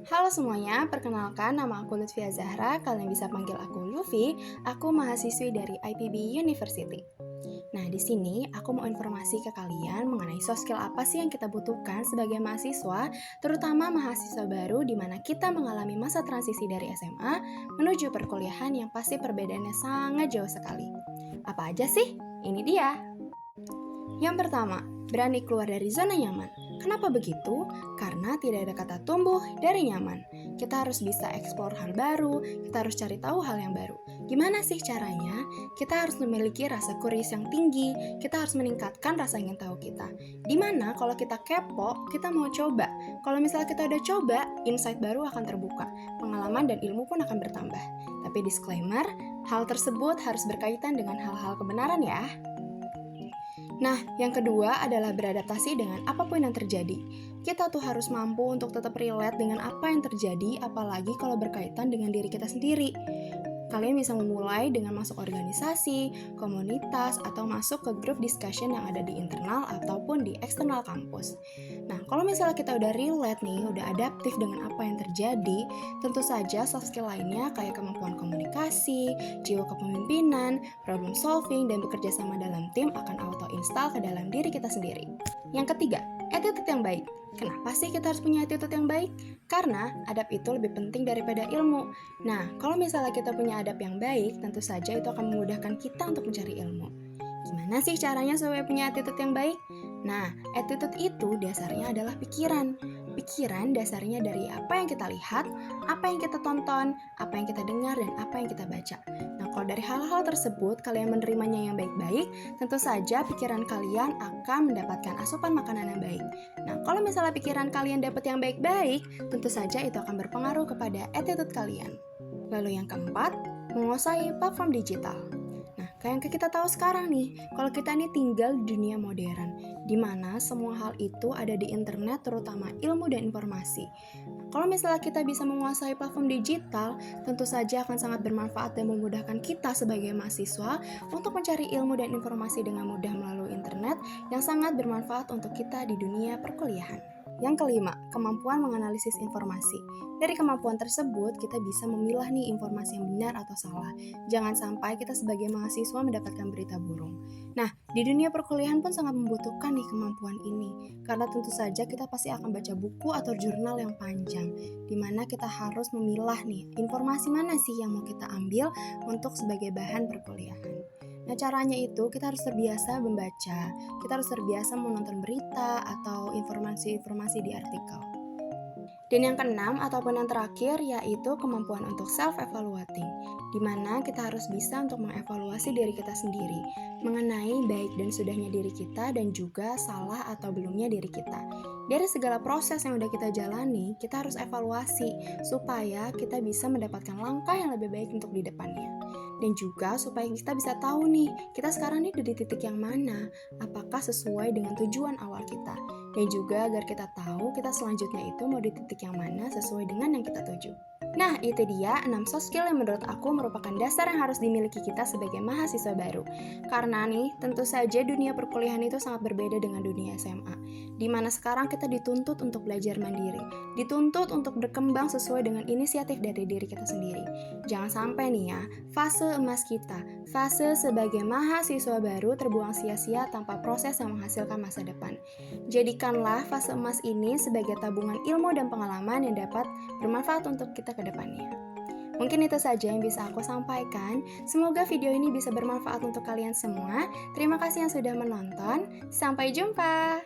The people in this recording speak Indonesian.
Halo semuanya, perkenalkan nama aku Lutfia Zahra, kalian bisa panggil aku Luffy, aku mahasiswi dari IPB University. Nah, di sini aku mau informasi ke kalian mengenai soft skill apa sih yang kita butuhkan sebagai mahasiswa, terutama mahasiswa baru di mana kita mengalami masa transisi dari SMA menuju perkuliahan yang pasti perbedaannya sangat jauh sekali. Apa aja sih? Ini dia. Yang pertama, berani keluar dari zona nyaman. Kenapa begitu? Karena tidak ada kata tumbuh dari nyaman. Kita harus bisa eksplor hal baru, kita harus cari tahu hal yang baru. Gimana sih caranya? Kita harus memiliki rasa curious yang tinggi, kita harus meningkatkan rasa ingin tahu kita. Dimana kalau kita kepo, kita mau coba. Kalau misalnya kita udah coba, insight baru akan terbuka, pengalaman dan ilmu pun akan bertambah. Tapi disclaimer, hal tersebut harus berkaitan dengan hal-hal kebenaran ya. Nah, yang kedua adalah beradaptasi dengan apapun yang terjadi. Kita tuh harus mampu untuk tetap relate dengan apa yang terjadi, apalagi kalau berkaitan dengan diri kita sendiri. Kalian bisa memulai dengan masuk organisasi, komunitas, atau masuk ke grup discussion yang ada di internal ataupun di eksternal kampus. Nah, kalau misalnya kita udah relate nih, udah adaptif dengan apa yang terjadi, tentu saja soft skill lainnya kayak kemampuan komunikasi, jiwa kepemimpinan, problem solving, dan bekerja sama dalam tim akan auto-install ke dalam diri kita sendiri. Yang ketiga, attitude yang baik. Kenapa sih kita harus punya attitude yang baik? Karena adab itu lebih penting daripada ilmu. Nah, kalau misalnya kita punya adab yang baik, tentu saja itu akan memudahkan kita untuk mencari ilmu. Gimana sih caranya supaya punya attitude yang baik? Nah, attitude itu dasarnya adalah pikiran. Pikiran dasarnya dari apa yang kita lihat, apa yang kita tonton, apa yang kita dengar, dan apa yang kita baca. Nah, kalau dari hal-hal tersebut kalian menerimanya yang baik-baik, tentu saja pikiran kalian akan mendapatkan asupan makanan yang baik. Nah, kalau misalnya pikiran kalian dapat yang baik-baik, tentu saja itu akan berpengaruh kepada attitude kalian. Lalu yang keempat, menguasai platform digital. Nah, kayak yang kita tahu sekarang nih, kalau kita ini tinggal di dunia modern, di mana semua hal itu ada di internet, terutama ilmu dan informasi. Kalau misalnya kita bisa menguasai platform digital, tentu saja akan sangat bermanfaat dan memudahkan kita sebagai mahasiswa untuk mencari ilmu dan informasi dengan mudah melalui internet yang sangat bermanfaat untuk kita di dunia perkuliahan. Yang kelima, kemampuan menganalisis informasi. Dari kemampuan tersebut, kita bisa memilah nih informasi yang benar atau salah. Jangan sampai kita sebagai mahasiswa mendapatkan berita burung. Nah, di dunia perkuliahan pun sangat membutuhkan nih kemampuan ini. Karena tentu saja kita pasti akan baca buku atau jurnal yang panjang, di mana kita harus memilah nih informasi mana sih yang mau kita ambil untuk sebagai bahan perkuliahan. Nah, caranya itu kita harus terbiasa membaca, kita harus terbiasa menonton berita atau informasi-informasi di artikel. Dan yang keenam ataupun yang terakhir yaitu kemampuan untuk self-evaluating, di mana kita harus bisa untuk mengevaluasi diri kita sendiri, mengenai baik dan sudahnya diri kita dan juga salah atau belumnya diri kita. Dari segala proses yang udah kita jalani, kita harus evaluasi supaya kita bisa mendapatkan langkah yang lebih baik untuk di depannya. Dan juga supaya kita bisa tahu nih, kita sekarang nih di titik yang mana, apakah sesuai dengan tujuan awal kita. Dan juga agar kita tahu kita selanjutnya itu mau di titik yang mana sesuai dengan yang kita tuju. Nah, itu dia 6 soft skill yang menurut aku merupakan dasar yang harus dimiliki kita sebagai mahasiswa baru. Karena nih, tentu saja dunia perkuliahan itu sangat berbeda dengan dunia SMA, di mana sekarang kita dituntut untuk belajar mandiri, dituntut untuk berkembang sesuai dengan inisiatif dari diri kita sendiri. Jangan sampai nih ya, fase emas kita, fase sebagai mahasiswa baru terbuang sia-sia tanpa proses yang menghasilkan masa depan. Jadikanlah fase emas ini sebagai tabungan ilmu dan pengalaman yang dapat bermanfaat untuk kita ke depannya. Mungkin itu saja yang bisa aku sampaikan. Semoga video ini bisa bermanfaat untuk kalian semua. Terima kasih yang sudah menonton. Sampai jumpa.